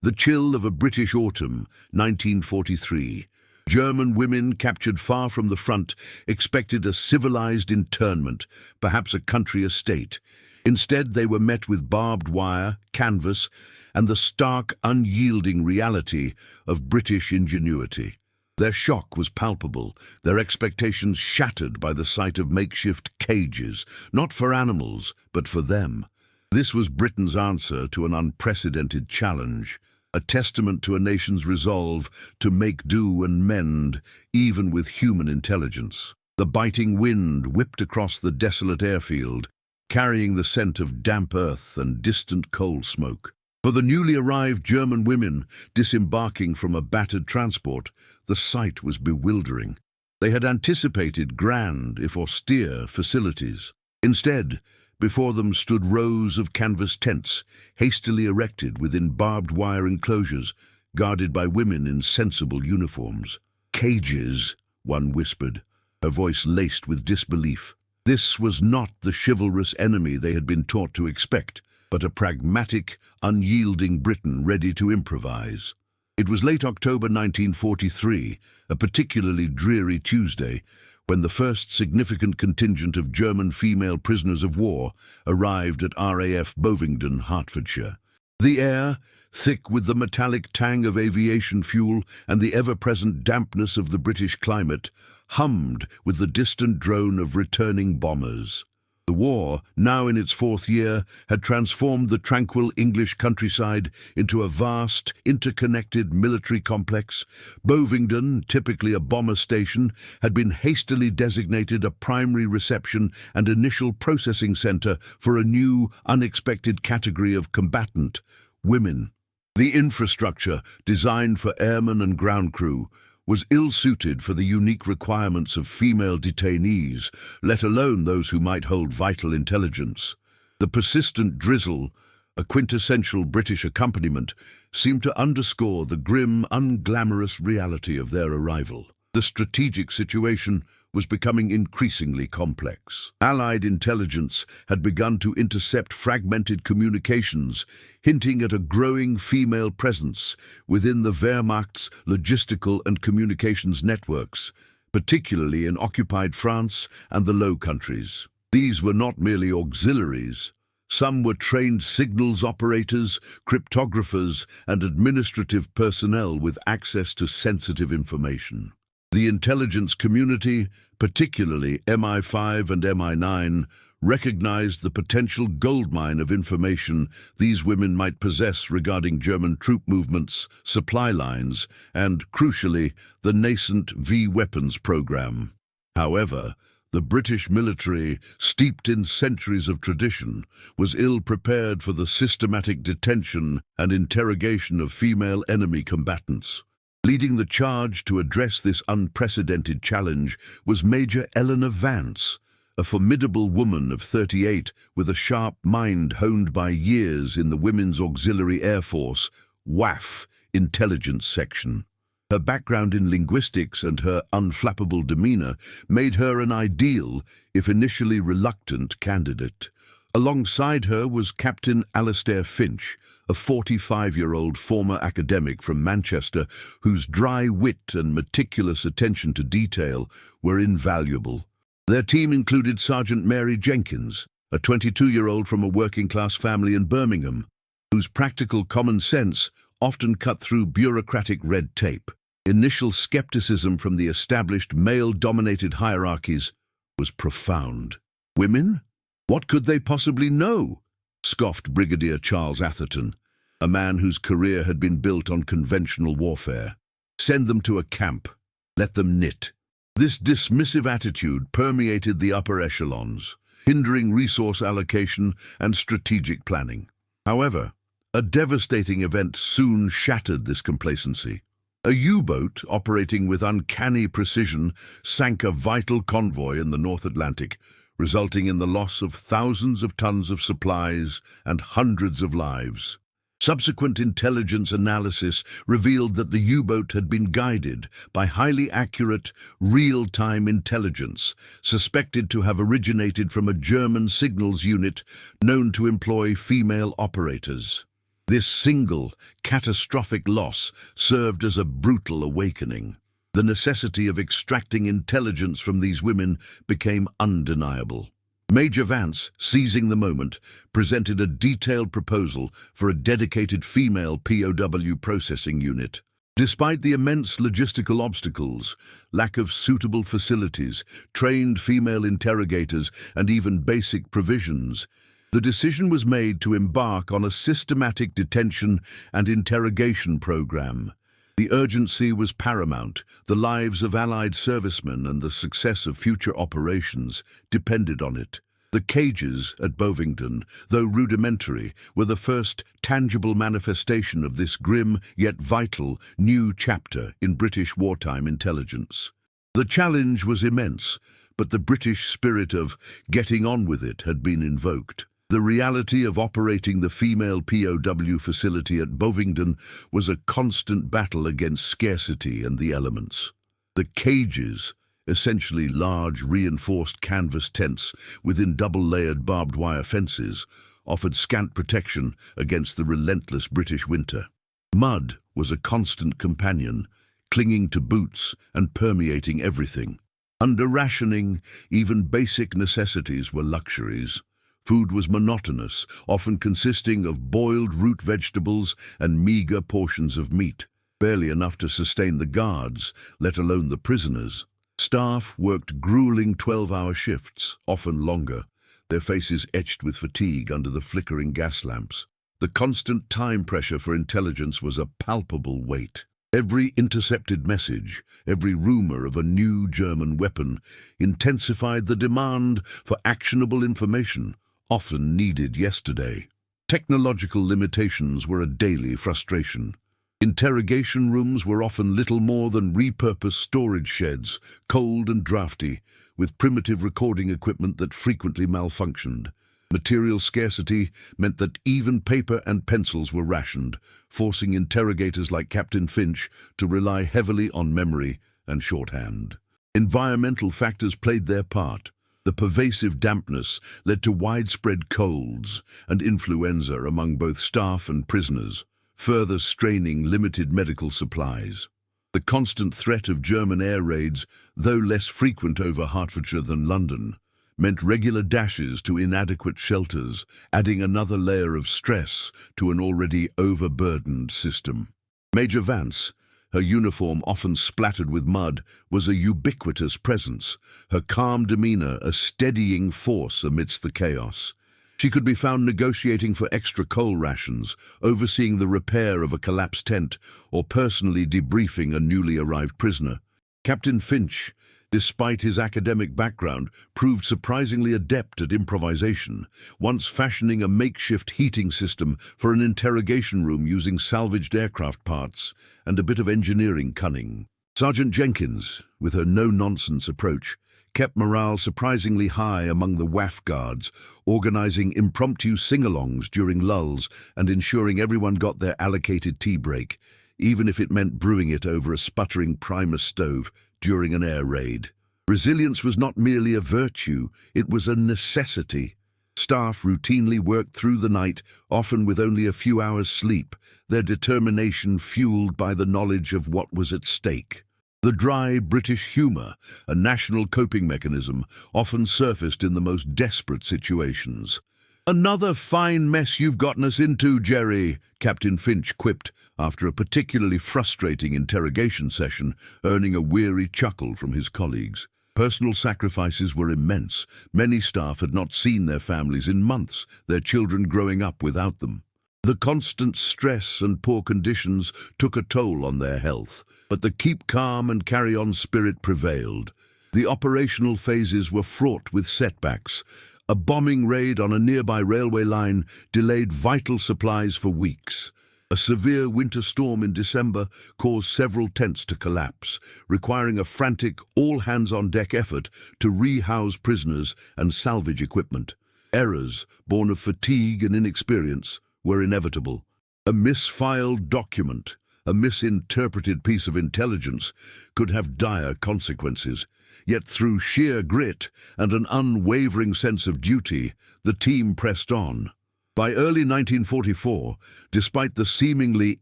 The chill of a British autumn, 1943. German women captured far from the front expected a civilized internment, perhaps a country estate. Instead, they were met with barbed wire, canvas, and the stark, unyielding reality of British ingenuity. Their shock was palpable, their expectations shattered by the sight of makeshift cages, not for animals, but for them. This was Britain's answer to an unprecedented challenge, a testament to a nation's resolve to make do and mend, even with human intelligence. The biting wind whipped across the desolate airfield, carrying the scent of damp earth and distant coal smoke. For the newly arrived German women disembarking from a battered transport, the sight was bewildering. They had anticipated grand, if austere, facilities. Instead, before them stood rows of canvas tents, hastily erected within barbed wire enclosures, guarded by women in sensible uniforms. Cages, one whispered, her voice laced with disbelief. This was not the chivalrous enemy they had been taught to expect, but a pragmatic, unyielding Britain ready to improvise. It was late October 1943, a particularly dreary Tuesday, when the first significant contingent of German female prisoners of war arrived at RAF Bovingdon, Hertfordshire. The air, thick with the metallic tang of aviation fuel and the ever-present dampness of the British climate, hummed with the distant drone of returning bombers. The war, now in its fourth year, had transformed the tranquil English countryside into a vast, interconnected military complex. Bovingdon, typically a bomber station, had been hastily designated a primary reception and initial processing center for a new, unexpected category of combatant: women. The infrastructure, designed for airmen and ground crew, was ill-suited for the unique requirements of female detainees, let alone those who might hold vital intelligence. The persistent drizzle, a quintessential British accompaniment, seemed to underscore the grim, unglamorous reality of their arrival. The strategic situation was becoming increasingly complex. Allied intelligence had begun to intercept fragmented communications, hinting at a growing female presence within the Wehrmacht's logistical and communications networks, particularly in occupied France and the Low Countries. These were not merely auxiliaries. Some were trained signals operators, cryptographers, and administrative personnel with access to sensitive information. The intelligence community, particularly MI5 and MI9, recognized the potential goldmine of information these women might possess regarding German troop movements, supply lines, and, crucially, the nascent V-weapons program. However, the British military, steeped in centuries of tradition, was ill-prepared for the systematic detention and interrogation of female enemy combatants. Leading the charge to address this unprecedented challenge was Major Eleanor Vance, a formidable woman of 38 with a sharp mind honed by years in the Women's Auxiliary Air Force, WAF, intelligence section. Her background in linguistics and her unflappable demeanor made her an ideal, if initially reluctant, candidate. Alongside her was Captain Alastair Finch, a 45-year-old former academic from Manchester whose dry wit and meticulous attention to detail were invaluable. Their team included Sergeant Mary Jenkins, a 22-year-old from a working-class family in Birmingham, whose practical common sense often cut through bureaucratic red tape. Initial skepticism from the established male-dominated hierarchies was profound. Women? What could they possibly know? Scoffed Brigadier Charles Atherton, a man whose career had been built on conventional warfare. Send them to a camp. Let them knit. This dismissive attitude permeated the upper echelons, hindering resource allocation and strategic planning. However, a devastating event soon shattered this complacency. A U-boat operating with uncanny precision sank a vital convoy in the North Atlantic, resulting in the loss of thousands of tons of supplies and hundreds of lives. Subsequent intelligence analysis revealed that the U-boat had been guided by highly accurate, real-time intelligence, suspected to have originated from a German signals unit known to employ female operators. This single, catastrophic loss served as a brutal awakening. The necessity of extracting intelligence from these women became undeniable. Major Vance, seizing the moment, presented a detailed proposal for a dedicated female POW processing unit. Despite the immense logistical obstacles, lack of suitable facilities, trained female interrogators, and even basic provisions, the decision was made to embark on a systematic detention and interrogation program. The urgency was paramount. The lives of Allied servicemen and the success of future operations depended on it. The cages at Bovingdon, though rudimentary, were the first tangible manifestation of this grim yet vital new chapter in British wartime intelligence. The challenge was immense, but the British spirit of getting on with it had been invoked. The reality of operating the female POW facility at Bovingdon was a constant battle against scarcity and the elements. The cages, essentially large reinforced canvas tents within double-layered barbed wire fences, offered scant protection against the relentless British winter. Mud was a constant companion, clinging to boots and permeating everything. Under rationing, even basic necessities were luxuries. Food was monotonous, often consisting of boiled root vegetables and meager portions of meat, barely enough to sustain the guards, let alone the prisoners. Staff worked grueling 12-hour shifts, often longer, their faces etched with fatigue under the flickering gas lamps. The constant time pressure for intelligence was a palpable weight. Every intercepted message, every rumor of a new German weapon, intensified the demand for actionable information, often needed yesterday. Technological limitations were a daily frustration. Interrogation rooms were often little more than repurposed storage sheds, cold and drafty, with primitive recording equipment that frequently malfunctioned. Material scarcity meant that even paper and pencils were rationed, forcing interrogators like Captain Finch to rely heavily on memory and shorthand. Environmental factors played their part. The pervasive dampness led to widespread colds and influenza among both staff and prisoners, further straining limited medical supplies. The constant threat of German air raids, though less frequent over Hertfordshire than London, meant regular dashes to inadequate shelters, adding another layer of stress to an already overburdened system. Major Vance, her uniform often splattered with mud, was a ubiquitous presence, her calm demeanor a steadying force amidst the chaos. She could be found negotiating for extra coal rations, overseeing the repair of a collapsed tent, or personally debriefing a newly arrived prisoner. Captain Finch, despite his academic background, proved surprisingly adept at improvisation, once fashioning a makeshift heating system for an interrogation room using salvaged aircraft parts and a bit of engineering cunning. Sergeant Jenkins, with her no-nonsense approach, kept morale surprisingly high among the WAF guards, organizing impromptu sing-alongs during lulls and ensuring everyone got their allocated tea break, even if it meant brewing it over a sputtering Primus stove during an air raid. Resilience was not merely a virtue, it was a necessity. Staff routinely worked through the night, often with only a few hours' sleep, their determination fueled by the knowledge of what was at stake. The dry British humour, a national coping mechanism, often surfaced in the most desperate situations. "Another fine mess you've gotten us into, Jerry," Captain Finch quipped after a particularly frustrating interrogation session, earning a weary chuckle from his colleagues. Personal sacrifices were immense. Many staff had not seen their families in months, their children growing up without them. The constant stress and poor conditions took a toll on their health, but the keep calm and carry on spirit prevailed. The operational phases were fraught with setbacks. A bombing raid on a nearby railway line delayed vital supplies for weeks. A severe winter storm in December caused several tents to collapse, requiring a frantic all-hands-on-deck effort to rehouse prisoners and salvage equipment. Errors, born of fatigue and inexperience, were inevitable. A misfiled document, a misinterpreted piece of intelligence, could have dire consequences. Yet through sheer grit and an unwavering sense of duty, the team pressed on. By early 1944, despite the seemingly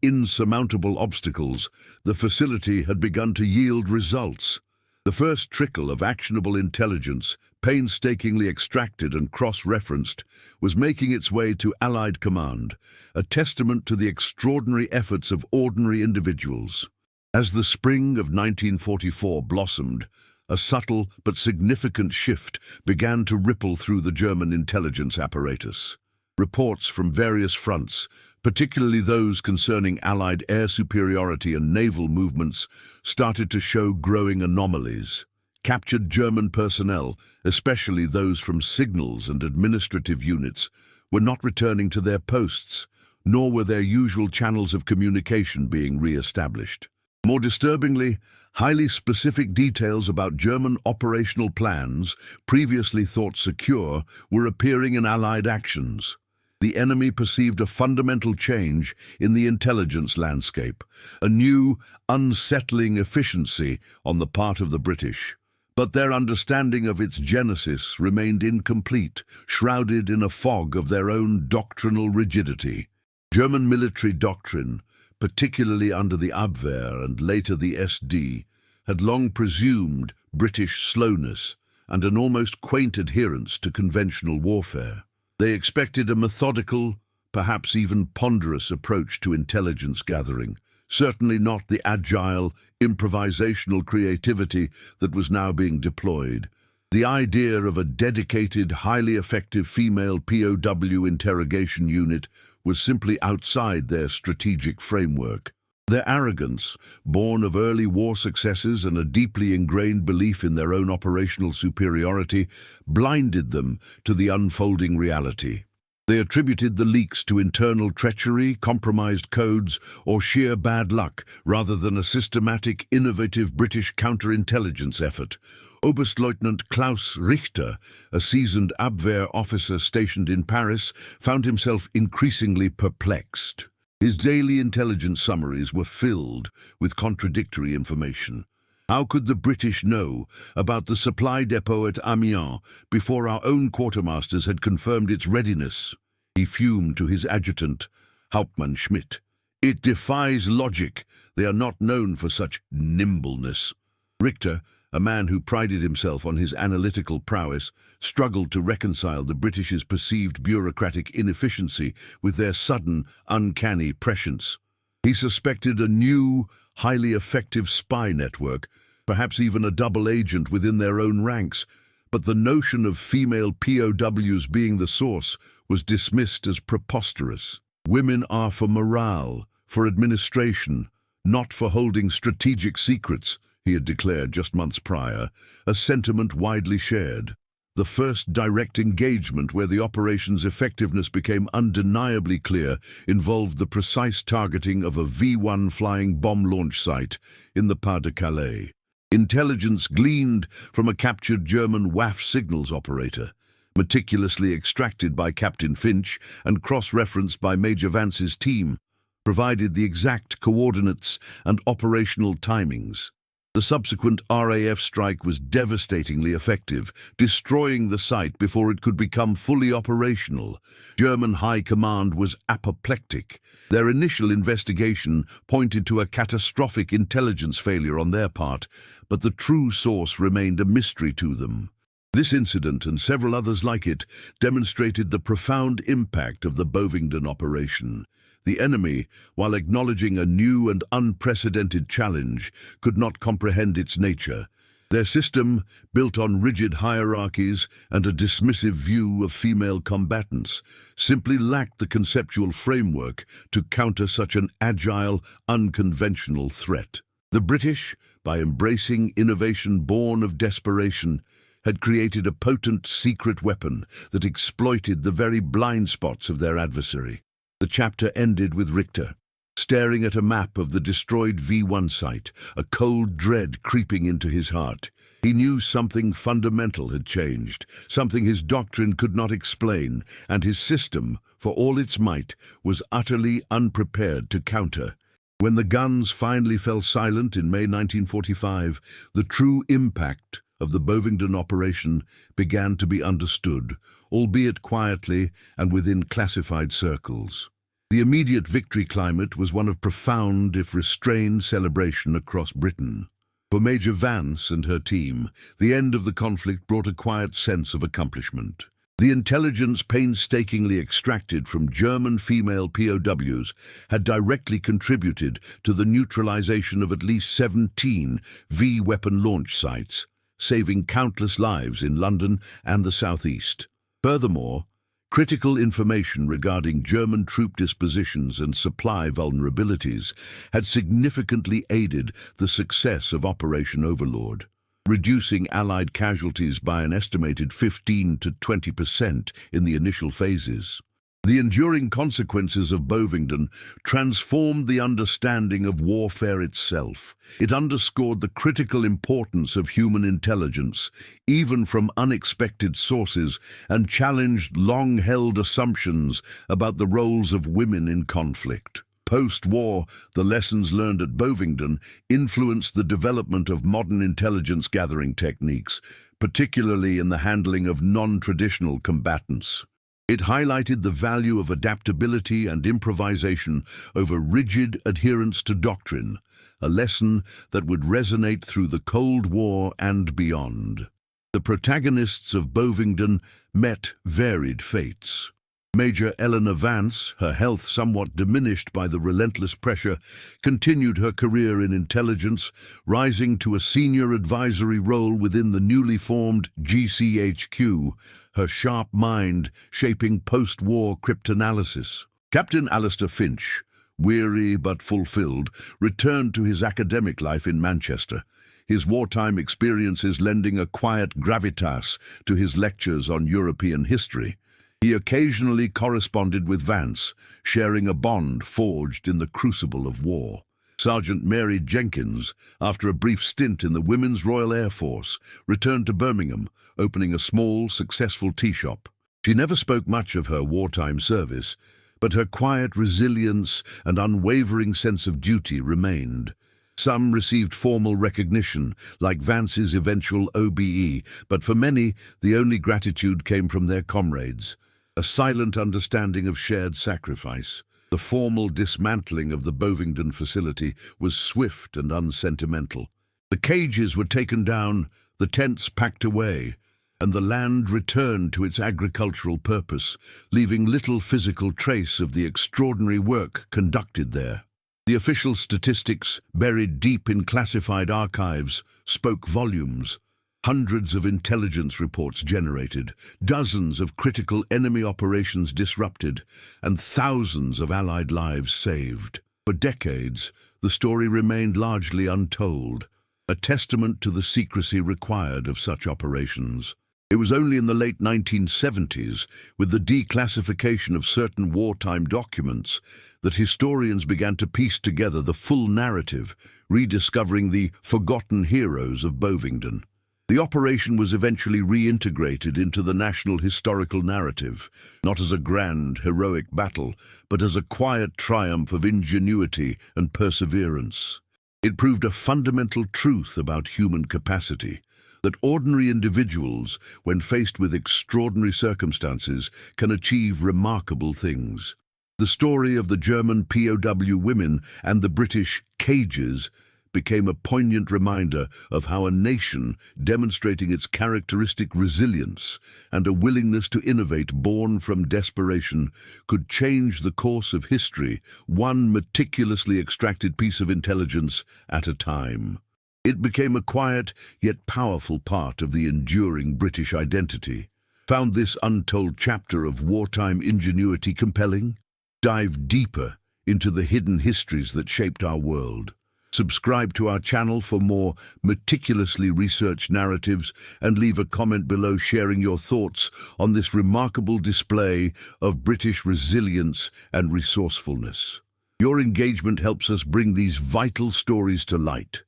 insurmountable obstacles, the facility had begun to yield results. The first trickle of actionable intelligence, painstakingly extracted and cross-referenced, was making its way to Allied command, a testament to the extraordinary efforts of ordinary individuals. As the spring of 1944 blossomed, a subtle but significant shift began to ripple through the German intelligence apparatus. Reports from various fronts, particularly those concerning Allied air superiority and naval movements, started to show growing anomalies. Captured German personnel, especially those from signals and administrative units, were not returning to their posts, nor were their usual channels of communication being re-established. More disturbingly, highly specific details about German operational plans, previously thought secure, were appearing in Allied actions. The enemy perceived a fundamental change in the intelligence landscape, a new, unsettling efficiency on the part of the British. But their understanding of its genesis remained incomplete, shrouded in a fog of their own doctrinal rigidity. German military doctrine, particularly under the Abwehr and later the SD, had long presumed British slowness and an almost quaint adherence to conventional warfare. They expected a methodical, perhaps even ponderous approach to intelligence gathering, certainly not the agile, improvisational creativity that was now being deployed. The idea of a dedicated, highly effective female POW interrogation unit was simply outside their strategic framework. Their arrogance, born of early war successes and a deeply ingrained belief in their own operational superiority, blinded them to the unfolding reality. They attributed the leaks to internal treachery, compromised codes, or sheer bad luck, rather than a systematic, innovative British counterintelligence effort. Oberstleutnant Klaus Richter, a seasoned Abwehr officer stationed in Paris, found himself increasingly perplexed. His daily intelligence summaries were filled with contradictory information. How could the British know about the supply depot at Amiens before our own quartermasters had confirmed its readiness? He fumed to his adjutant, Hauptmann Schmidt. It defies logic. They are not known for such nimbleness. Richter, a man who prided himself on his analytical prowess, struggled to reconcile the British's perceived bureaucratic inefficiency with their sudden, uncanny prescience. He suspected a new, highly effective spy network, perhaps even a double agent within their own ranks, but the notion of female POWs being the source was dismissed as preposterous. Women are for morale, for administration, not for holding strategic secrets, he had declared just months prior, a sentiment widely shared. The first direct engagement where the operation's effectiveness became undeniably clear involved the precise targeting of a V-1 flying bomb launch site in the Pas-de-Calais. Intelligence gleaned from a captured German WAF signals operator, meticulously extracted by Captain Finch and cross-referenced by Major Vance's team, provided the exact coordinates and operational timings. The subsequent RAF strike was devastatingly effective, destroying the site before it could become fully operational. German high command was apoplectic. Their initial investigation pointed to a catastrophic intelligence failure on their part, but the true source remained a mystery to them. This incident, and several others like it, demonstrated the profound impact of the Bovingdon operation. The enemy, while acknowledging a new and unprecedented challenge, could not comprehend its nature. Their system, built on rigid hierarchies and a dismissive view of female combatants, simply lacked the conceptual framework to counter such an agile, unconventional threat. The British, by embracing innovation born of desperation, had created a potent secret weapon that exploited the very blind spots of their adversary. The chapter ended with Richter, staring at a map of the destroyed V-1 site, a cold dread creeping into his heart. He knew something fundamental had changed, something his doctrine could not explain, and his system, for all its might, was utterly unprepared to counter. When the guns finally fell silent in May 1945, the true impact of the Bovingdon operation began to be understood, albeit quietly and within classified circles. The immediate victory climate was one of profound, if restrained, celebration across Britain. For Major Vance and her team, the end of the conflict brought a quiet sense of accomplishment. The intelligence painstakingly extracted from German female POWs had directly contributed to the neutralization of at least 17 V-weapon launch sites, saving countless lives in London and the southeast. Furthermore, critical information regarding German troop dispositions and supply vulnerabilities had significantly aided the success of Operation Overlord, reducing Allied casualties by an estimated 15 to 20% in the initial phases. The enduring consequences of Bovingdon transformed the understanding of warfare itself. It underscored the critical importance of human intelligence, even from unexpected sources, and challenged long-held assumptions about the roles of women in conflict. Post-war, the lessons learned at Bovingdon influenced the development of modern intelligence gathering techniques, particularly in the handling of non-traditional combatants. It highlighted the value of adaptability and improvisation over rigid adherence to doctrine, a lesson that would resonate through the Cold War and beyond. The protagonists of Bovingdon met varied fates. Major Eleanor Vance, her health somewhat diminished by the relentless pressure, continued her career in intelligence, rising to a senior advisory role within the newly formed GCHQ, her sharp mind shaping post-war cryptanalysis. Captain Alistair Finch, weary but fulfilled, returned to his academic life in Manchester, his wartime experiences lending a quiet gravitas to his lectures on European history. He occasionally corresponded with Vance, sharing a bond forged in the crucible of war. Sergeant Mary Jenkins, after a brief stint in the Women's Royal Air Force, returned to Birmingham, opening a small, successful tea shop. She never spoke much of her wartime service, but her quiet resilience and unwavering sense of duty remained. Some received formal recognition, like Vance's eventual OBE, but for many, the only gratitude came from their comrades. A silent understanding of shared sacrifice. The formal dismantling of the Bovingdon facility was swift and unsentimental. The cages were taken down, the tents packed away, and the land returned to its agricultural purpose, leaving little physical trace of the extraordinary work conducted there. The official statistics, buried deep in classified archives, spoke volumes. Hundreds of intelligence reports generated, dozens of critical enemy operations disrupted, and thousands of Allied lives saved. For decades, the story remained largely untold, a testament to the secrecy required of such operations. It was only in the late 1970s, with the declassification of certain wartime documents, that historians began to piece together the full narrative, rediscovering the forgotten heroes of Bovingdon. The operation was eventually reintegrated into the national historical narrative, not as a grand, heroic battle, but as a quiet triumph of ingenuity and perseverance. It proved a fundamental truth about human capacity, that ordinary individuals, when faced with extraordinary circumstances, can achieve remarkable things. The story of the German POW women and the British cages became a poignant reminder of how a nation, demonstrating its characteristic resilience and a willingness to innovate born from desperation, could change the course of history, one meticulously extracted piece of intelligence at a time. It became a quiet yet powerful part of the enduring British identity. Found this untold chapter of wartime ingenuity compelling? Dive deeper into the hidden histories that shaped our world. Subscribe to our channel for more meticulously researched narratives and leave a comment below sharing your thoughts on this remarkable display of British resilience and resourcefulness. Your engagement helps us bring these vital stories to light.